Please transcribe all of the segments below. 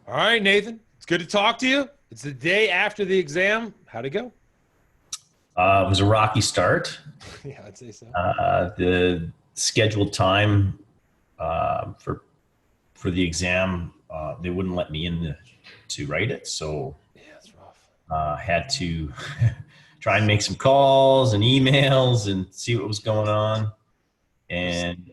All right, Nathan. It's good to talk to you. It's the day after the exam. How'd it go? It was a rocky start. Yeah, I'd say so. The scheduled time for the exam, they wouldn't let me in to write it, so Yeah, it's rough. had to try and make some calls and emails and see what was going on. And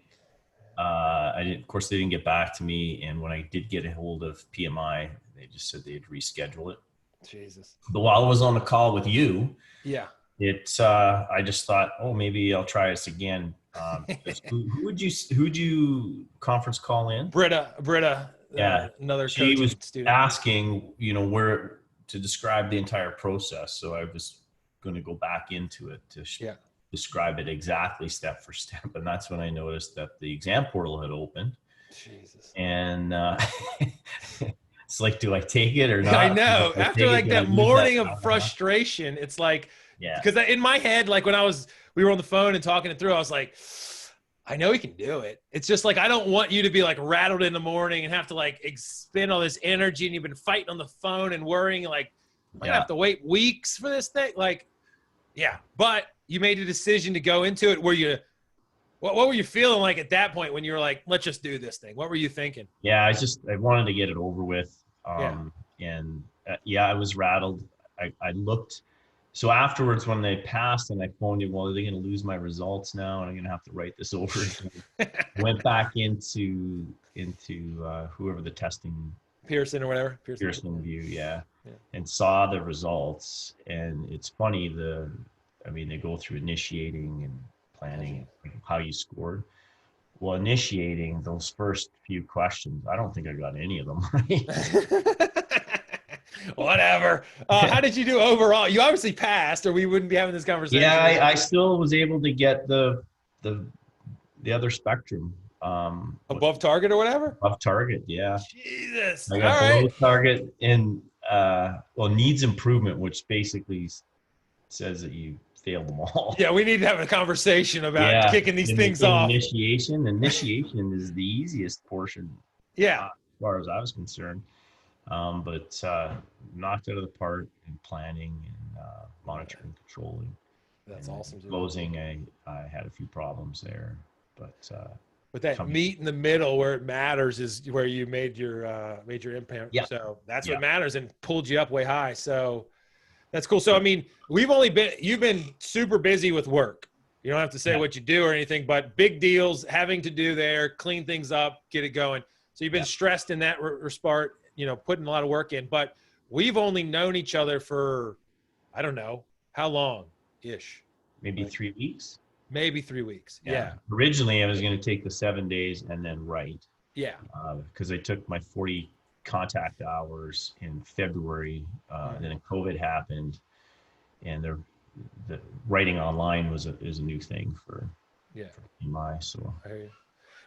I didn't, of course, they didn't get back to me. And when I did get a hold of PMI, they just said they'd reschedule it. Jesus. But while I was on the call with you, Yeah. I just thought, oh, maybe I'll try this again. Who would you conference call in? Britta, Yeah, another she was coaching student. asking, where to describe the entire process. So I was going to go back into it to Yeah. describe it exactly step for step. And that's when I noticed that the exam portal had opened. Jesus. And it's like, do I take it or I not? know. If I After take it, like do I that lose that morning of time and a half? frustration, it's like, Yeah. because in my head, like when we were on the phone and talking it through, I was like, I know he can do it. It's just like, I don't want you to be like rattled in the morning and have to like expend all this energy and you've been fighting on the phone and worrying like, I'm gonna Yeah. have to wait weeks for this thing. Like, yeah, but you made a decision to go into it. What were you feeling like at that point when you were like, let's just do this thing? What were you thinking? Yeah. I wanted to get it over with. Yeah. And yeah, I was rattled. I looked. So afterwards, when they passed and I phoned you, well, are they going to lose my results now? And I'm going to have to write this over again. Went back into whoever the testing Pearson or whatever. Pearson view, yeah, Yeah. and saw the results. And it's funny, I mean, they go through initiating and planning and how you scored. Well, initiating those first few questions, I don't think I got any of them right. Whatever. How did you do overall? You obviously passed, or we wouldn't be having this Yeah, conversation. I still was able to get the the other spectrum, Above target or whatever. above target. Yeah, Jesus. I All got right. below target in well, needs improvement, which basically says that you failed them all. Yeah, we need to have a conversation about Yeah, kicking these in things off. initiation is the easiest portion, Yeah. as far as I was concerned. But knocked out of the park in planning and monitoring, controlling, That's and then awesome, dude. closing. I had a few problems there, but But that coming. meet in the middle where it matters is where you made your impact. Yeah, So that's yeah, what matters and pulled you up way high. So that's cool. So I right. mean, you've been super busy with work. You don't have to say Yeah, what you do or anything, but big deals having to do there, clean things up, get it going. So you've been yeah. stressed in that respect, putting a lot of work in. But we've only known each other for, I don't know how long ish, Maybe like 3 weeks. maybe 3 weeks. Yeah. Yeah, Originally, I was going to take the 7 days and then write, yeah. because I took my 40 contact hours in February. Then COVID happened, and the writing online is a new thing Yeah. for EMI. So I hear you.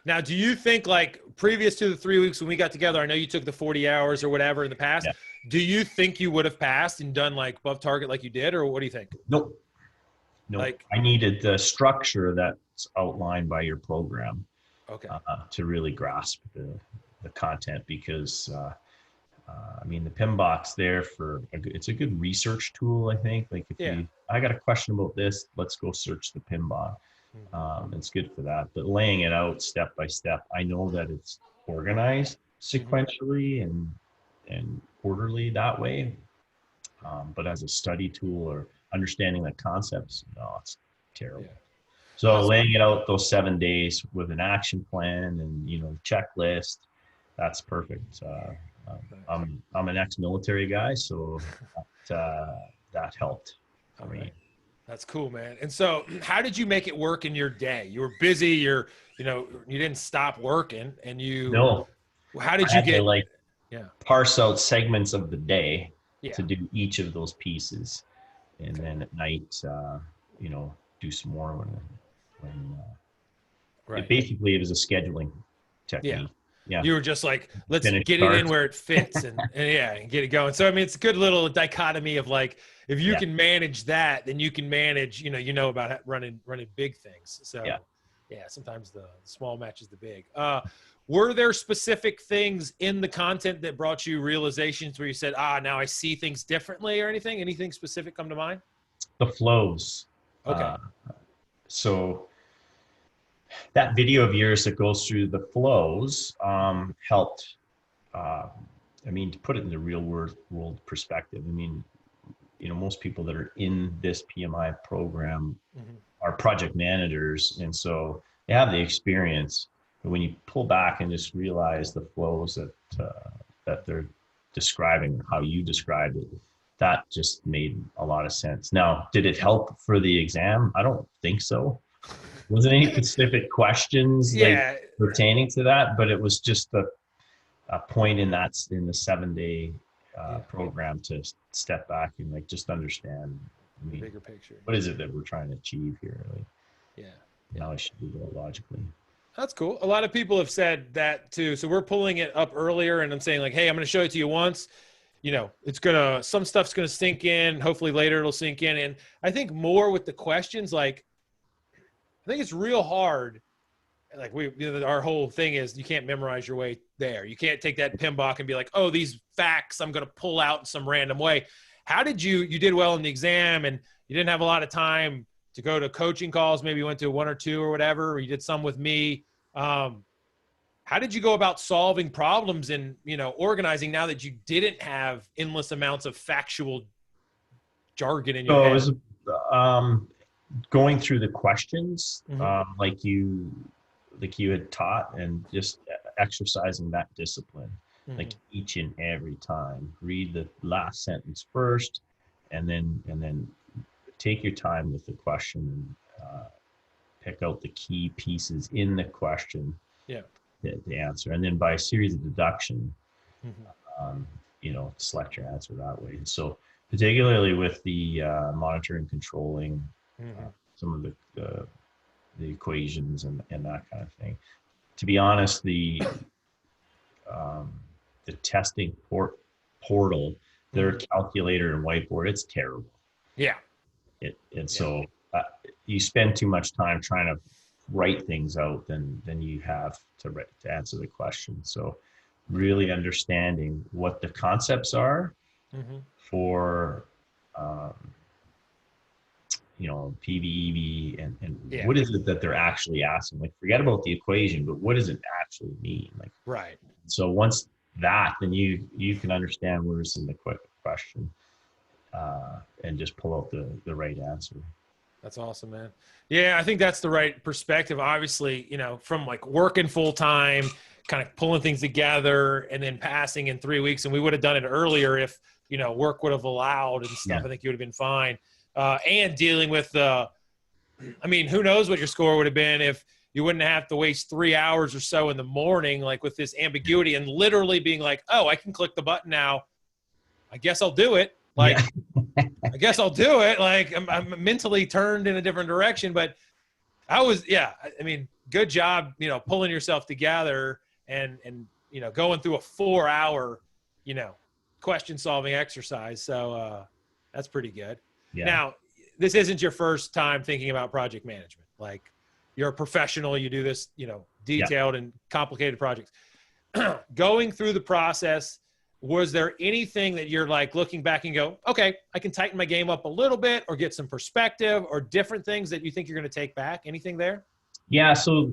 Now, do you think like previous to the 3 weeks when we got together, I know you took the 40 hours or whatever in the past. yeah, Do you think you would have passed and done like above target like you did, or what do you think? nope, nope. Like, I needed the structure that's outlined by your program okay. to really grasp the content, because I mean, the PIM box there it's a good research tool. I think, like, Yeah. I got a question about this, let's go search the PIM box. It's good for that. But laying it out step by step, I know that it's organized sequentially and orderly that way. But as a study tool or understanding the concepts, no, it's terrible. Yeah. So Awesome. laying it out those 7 days with an action plan and checklist, that's perfect. I'm an ex-military guy, so that helped for All me. right. That's cool, man. And so how did you make it work in your day? You were busy, you didn't stop working No, how I did you had to get, like yeah. parse out segments of the day Yeah. to do each of those pieces, and Okay. then at night, do some more when Right. it was a scheduling Yeah. technique. Yeah, You were just like, let's finish get it in starts. where it fits and yeah, and get it going. So, I mean, it's a good little dichotomy of like, if you Yeah, can manage that, then you can manage, about running big things. So yeah. yeah, sometimes the small matches the big. were there specific things in the content that brought you realizations where you said, now I see things differently, or anything specific come to mind? The flows. Okay. So that video of yours that goes through the flows helped. I mean, to put it in the real world perspective, I mean, most people that are in this PMI program are project managers, and so they have the experience. But when you pull back and just realize the flows that they're describing, how you described it, that just made a lot of sense. Now, did it help for the exam? I don't think so. Wasn't any specific questions like Yeah. pertaining to that, but it was just a point in the 7-day program to step back and like just understand. I mean, bigger picture. what is it that we're trying to achieve here? Like, Yeah. now I should do that logically. That's cool. A lot of people have said that too. So we're pulling it up earlier, and I'm saying like, hey, I'm going to show it to you once. Some stuff's going to sink in. Hopefully later it'll sink in. And I think more with the questions, like, I think it's real hard. Like our whole thing is you can't memorize your way there. You can't take that PMBOK and be like, oh, these facts I'm going to pull out in some random way. How did you did well in the exam, and you didn't have a lot of time to go to coaching calls. Maybe you went to 1 or 2 or whatever, or you did some with me. How did you go about solving problems and, organizing now that you didn't have endless amounts of factual jargon in your head? It was going through the questions, like you had taught, and just exercising that discipline, like each and every time. Read the last sentence first, and then take your time with the question and pick out the key pieces in the question. Yeah. The answer, and then by a series of deduction, select your answer that way. And so, particularly with the monitoring, controlling, some of the equations and that kind of thing. To be honest, the testing portal, their calculator and whiteboard, it's terrible. Yeah. So you spend too much time trying to write things out than you have to answer the question. So really understanding what the concepts are for PV, EV, and what is it that they're actually asking? Like, forget about the equation, but what does it actually mean? Like, right. So once that, then you can understand where it's in the question, and just pull out the right answer. That's awesome, man. Yeah, I think that's the right perspective. Obviously, from like working full time, kind of pulling things together, and then passing in 3 weeks. And we would have done it earlier if, work would have allowed and stuff. Yeah. I think you would have been fine. And dealing with who knows what your score would have been if you wouldn't have to waste 3 hours or so in the morning, like with this ambiguity and literally being like, oh, I can click the button now. I guess I'll do it. Like, I guess I'll do it. Like I'm mentally turned in a different direction, but good job, pulling yourself together and going through a 4-hour, question solving exercise. So that's pretty good. Yeah. Now, this isn't your first time thinking about project management. Like, you're a professional, you do this, detailed and complicated projects. Going through the process, was there anything that you're like looking back and go, okay, I can tighten my game up a little bit or get some perspective or different things that you think you're going to take back? Anything there? Yeah. So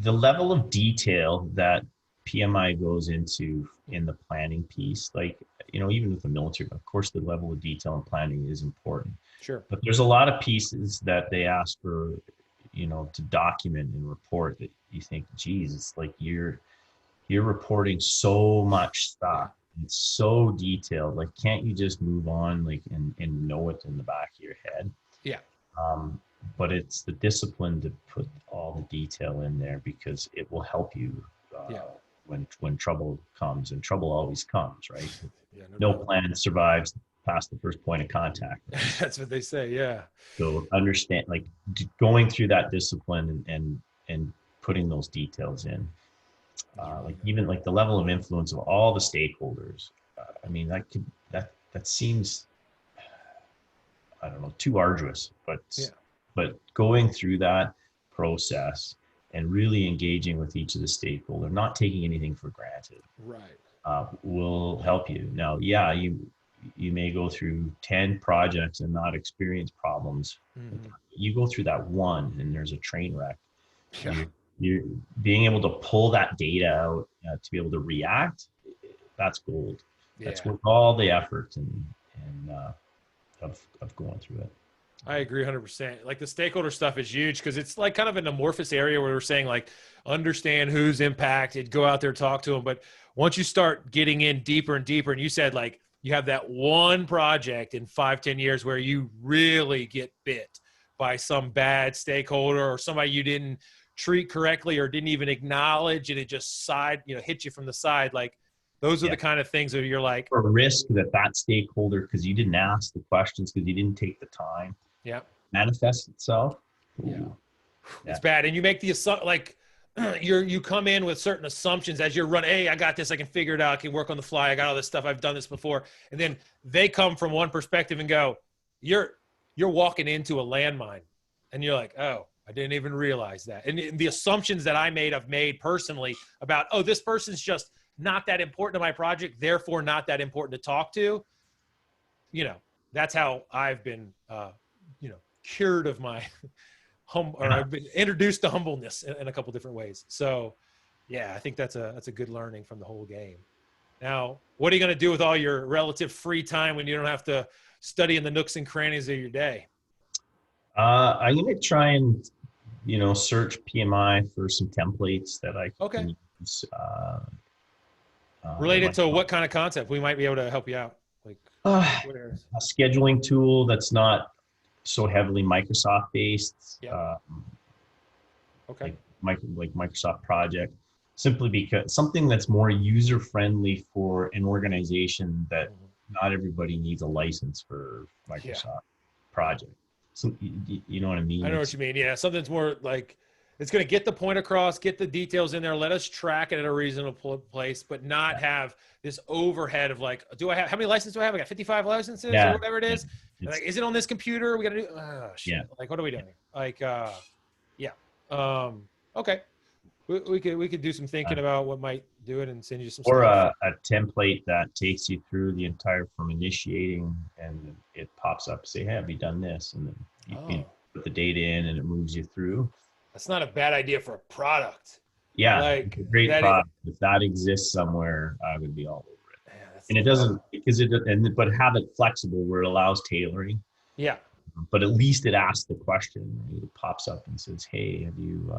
the level of detail that PMI goes into in the planning piece, like, even with the military, of course, the level of detail and planning is important. Sure. But there's a lot of pieces that they ask for, to document and report that you think, geez, it's like you're reporting so much stuff. It's so detailed. Like, can't you just move on, like, and know it in the back of your head? Yeah. But it's the discipline to put all the detail in there, because it will help you when trouble comes, and trouble always comes, right? Yeah, no plan survives past the first point of contact. That's what they say. Yeah. So understand, like, going through that discipline and putting those details in. Like, even like the level of influence of all the stakeholders. That seems, I don't know, too arduous, but going through that process and really engaging with each of the stakeholders, not taking anything for granted, Right. will help you. Now, yeah, you may go through 10 projects and not experience problems. Mm-hmm. You go through that one and there's a train wreck. Yeah. You're being able to pull that data out to be able to react. That's gold. That's Yeah. worth all the effort and of going through it. I agree 100%. Like the stakeholder stuff is huge because it's like kind of an amorphous area where we're saying like understand who's impacted, go out there, talk to them. But once you start getting in deeper and deeper, and you said like you have that one project in 5-10 years where you really get bit by some bad stakeholder or somebody you didn't treat correctly or didn't even acknowledge, and it just hit you from the side. Like those are Yeah. the kind of things that you're like, For a risk that stakeholder, because you didn't ask the questions, because you didn't take the time, yeah, manifests itself. yeah. Ooh, It's yeah. bad. And you make the like you come in with certain assumptions as you're running. Hey, I got this. I can figure it out. I can work on the fly. I got all this stuff. I've done this before. And then they come from one perspective and go, you're walking into a landmine, and you're like, oh, I didn't even realize that. And the assumptions that I've made personally about, oh, this person's just not that important to my project, therefore not that important to talk to. That's how I've been, cured of my or I've been introduced to humbleness in a couple different ways. So yeah, I think that's a good learning from the whole game. Now, what are you going to do with all your relative free time when you don't have to study in the nooks and crannies of your day? I'm going to try and, search PMI for some templates that I Okay. can use. It Related might to what kind of concept? We might be able to help you out. Like what areas? a scheduling tool that's not so heavily Microsoft based, Yeah. Okay. like Microsoft Project, simply because something that's more user friendly for an organization that not everybody needs a license for Yeah. Microsoft Project. So you know what I mean? I know what you mean. Yeah. Something's more like it's going to get the point across, get the details in there, let us track it at a reasonable place, but not have this overhead of like, how many licenses do I have? I got 55 licenses or whatever it is. Like, is it on this computer? We got to do, oh, shit. Yeah. Like, what are we doing? Like, yeah. Okay. We could do some thinking about what might do it and send you some Or stuff. a template that takes you through the entire from initiating, and it pops up, say, hey, have you done this? And then you put the data in and it moves you through. That's not a bad idea for a product. Yeah, Like it's a great that product. If that exists somewhere, I would be all over it. Yeah, And it doesn't, but have it flexible where it allows tailoring. Yeah. But at least it asks the question. It pops up and says, hey, have you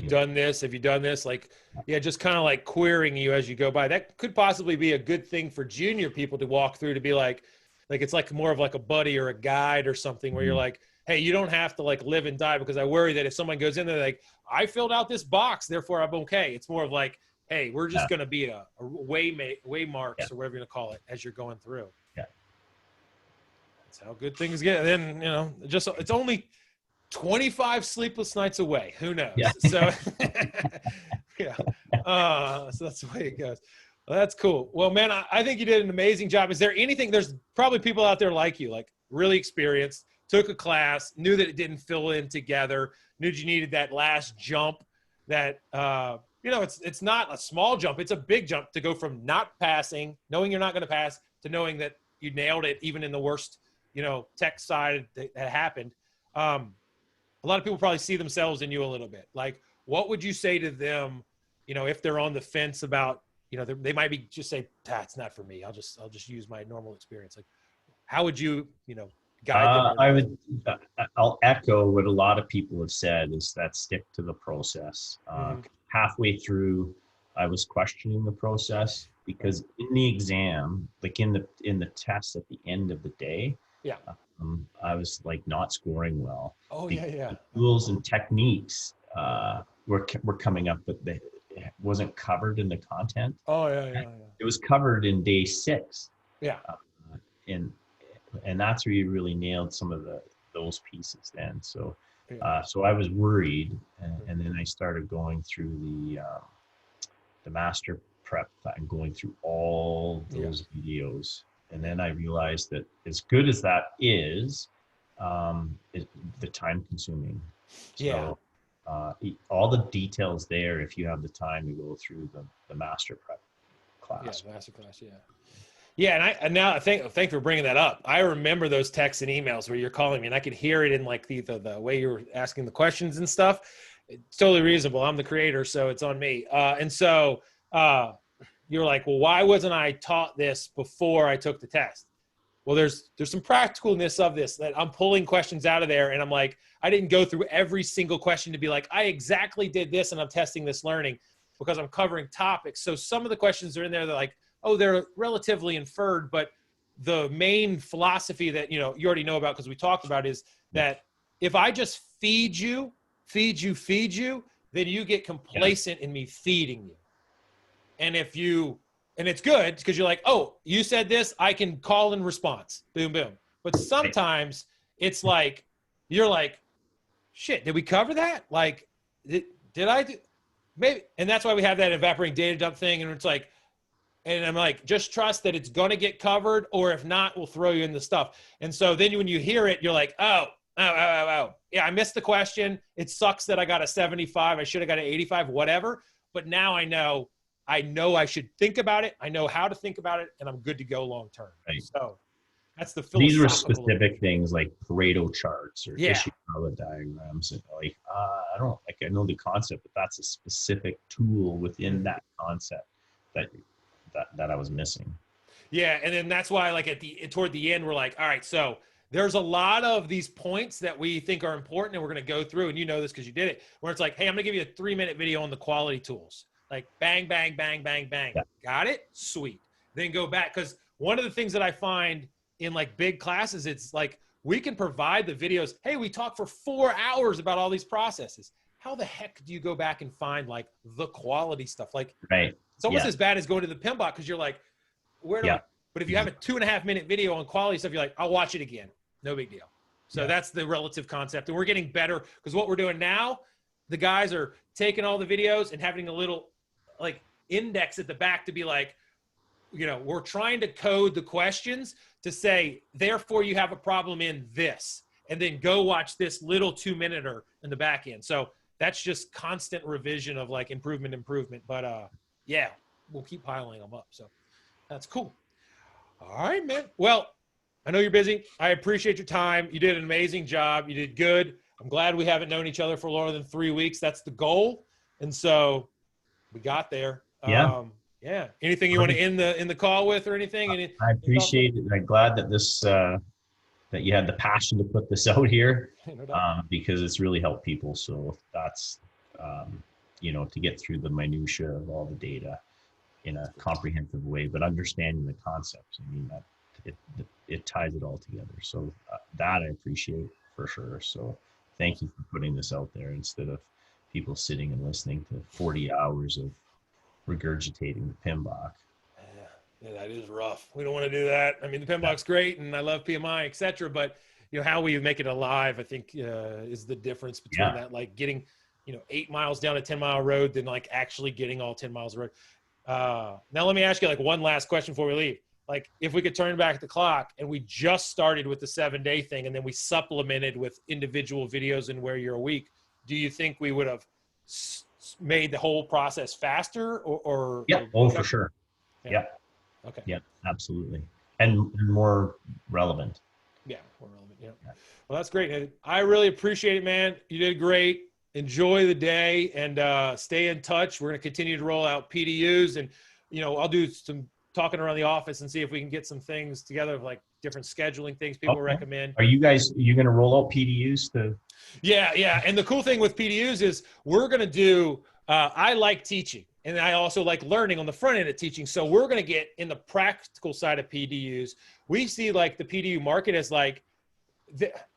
done this? Have you done this? Like, yeah, just kind of like querying you as you go by. That could possibly be a good thing for junior people to walk through, to be like it's like more of like a buddy or a guide or something where you're like, hey, you don't have to like live and die, because I worry that if someone goes in there like, I filled out this box, therefore I'm okay. It's more of like, hey, we're just going to be a way marks or whatever you're going to call it as you're going through. Yeah. That's how good things get. And then, just it's only 25 sleepless nights away. Who knows? Yeah. So, yeah. So that's the way it goes. Well, that's cool. Well, man, I think you did an amazing job. Is there anything, there's probably people out there like you, like really experienced, took a class, knew that it didn't fill in together, knew you needed that last jump that, it's not a small jump. It's a big jump to go from not passing, knowing you're not going to pass, to knowing that you nailed it, even in the worst, tech side that happened. A lot of people probably see themselves in you a little bit. Like, what would you say to them, if they're on the fence about, they might be just say, it's not for me. I'll just use my normal experience. Like, how would you, guide them? I'll echo what a lot of people have said, is that stick to the process. Halfway through, I was questioning the process, because in the exam, like in the test at the end of the day, I was like not scoring well. Oh yeah. Tools and techniques were coming up, but it wasn't covered in the content. Oh yeah. It was covered in day 6. Yeah. And that's where you really nailed some of those pieces then. So so I was worried, and then I started going through the master prep and going through all those videos. And then I realized that as good as that is, the time consuming. So all the details there if you have the time to go through the master prep class. Yeah, masterclass. Yeah. Yeah, and now thank for bringing that up. I remember those texts and emails where you're calling me, and I could hear it in like the way you were asking the questions and stuff. It's totally reasonable. I'm the creator, so it's on me. And so you're like, well, why wasn't I taught this before I took the test? Well, there's some practicalness of this that I'm pulling questions out of there, and I'm like, I didn't go through every single question to be like, I exactly did this, and I'm testing this learning because I'm covering topics. So some of the questions are in there that like, oh, they're relatively inferred, but the main philosophy that, you already know about because we talked about is that if I just feed you, then you get complacent in me feeding you. And and it's good because you're like, oh, you said this, I can call in response, boom, boom. But sometimes it's like, you're like, shit, did we cover that? Like, did I do? Maybe. And that's why we have that evaporating data dump thing. And it's like, and I'm like, just trust that it's going to get covered, or if not, we'll throw you in the stuff. And so then when you hear it, you're like, oh. Yeah, I missed the question. It sucks that I got a 75. I should have got an 85, whatever. But now I know I should think about it. I know how to think about it, and I'm good to go long term. Right. So that's the These were philosophical specific things like Pareto charts or Yeah. Ishikawa diagrams. And like, I know the concept, but that's a specific tool within that concept that I was missing. Yeah, and then that's why, like toward the end, we're like, all right, so there's a lot of these points that we think are important, and we're going to go through. And you know this because you did it. Where it's like, hey, I'm going to give you a 3-minute video on the quality tools. Like, bang, bang, bang, bang, bang. Yeah. Got it? Sweet. Then go back, because one of the things that I find in like big classes, it's like we can provide the videos. Hey, we talked for 4 hours about all these processes. How the heck do you go back and find like the quality stuff? Like, Right. it's almost as bad as going to the PMP because you're like, where do I? But if you have a 2.5-minute video on quality stuff, you're like, I'll watch it again. No big deal. So that's the relative concept. And we're getting better because what we're doing now, the guys are taking all the videos and having a little like index at the back to be like, we're trying to code the questions to say, therefore you have a problem in this, and then go watch this little 2-minute in the back end. So that's just constant revision of like improvement. But yeah, we'll keep piling them up. So that's cool. All right, man. Well, I know you're busy. I appreciate your time. You did an amazing job. You did good. I'm glad we haven't known each other for longer than 3 weeks. That's the goal. And so we got there. Yeah. Yeah. Anything you want to end the call with or anything? I appreciate it. I'm glad that that you had the passion to put this out here, because it's really helped people. So that's, to get through the minutia of all the data in a comprehensive way, but understanding the concepts. I mean, that it ties it all together. So that I appreciate for sure. So thank you for putting this out there instead of people sitting and listening to 40 hours of regurgitating the PMBOK. Yeah, that is rough. We don't want to do that. I mean, the PMBOK's great, and I love PMI, etc. But how we make it alive, I think, is the difference between that, like getting, 8 miles down a 10-mile road than like actually getting all 10 miles of road. Now let me ask you like one last question before we leave. Like, if we could turn back the clock and we just started with the 7-day thing and then we supplemented with individual videos and where you're a week, do you think we would have made the whole process faster or for sure. Yeah. Okay. Yeah, absolutely. And more relevant. Yeah, more relevant. Yeah. Well, that's great. I really appreciate it, man. You did great. Enjoy the day and stay in touch. We're going to continue to roll out PDUs, and I'll do some talking around the office and see if we can get some things together of like different scheduling things people recommend. Are you going to roll out PDUs to? Yeah. And the cool thing with PDUs is we're going to do, I like teaching and I also like learning on the front end of teaching. So we're going to get in the practical side of PDUs. We see like the PDU market as like,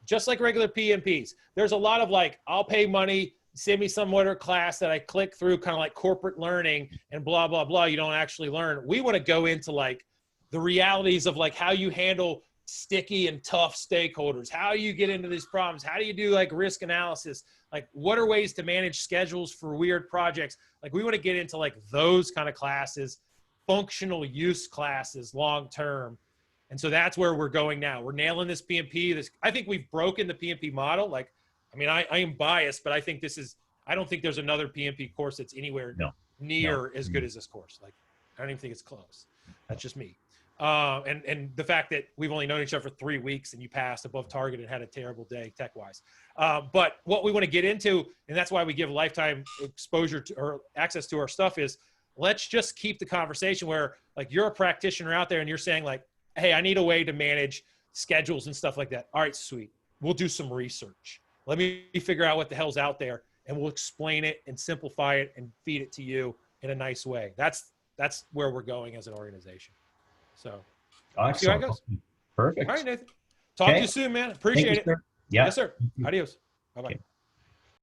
just like regular PMPs. There's a lot of like, I'll pay money, send me some other class that I click through, kind of like corporate learning and blah, blah, blah. You don't actually learn. We want to go into like the realities of like how you handle sticky and tough stakeholders, how you get into these problems, how do you do like risk analysis, like what are ways to manage schedules for weird projects. Like we want to get into like those kind of classes, functional use classes long-term. And so that's where we're going now. We're nailing this PMP. I think we've broken the PMP model. Like, I mean, I am biased, but I think this is I don't think there's another PMP course that's anywhere near as good as this course. Like, I don't even think it's close. That's just me. And the fact that we've only known each other for 3 weeks and you passed above target and had a terrible day tech wise. But what we want to get into, and that's why we give lifetime exposure to or access to our stuff, is let's just keep the conversation where like you're a practitioner out there and you're saying like, hey, I need a way to manage schedules and stuff like that. All right, sweet. We'll do some research. Let me figure out what the hell's out there and we'll explain it and simplify it and feed it to you in a nice way. That's where we're going as an organization. So see how it goes. Perfect. All right, Nathan. Talk to you soon, man. Appreciate it. Sir. Yeah. Yes, sir. Adios. Bye-bye. Okay.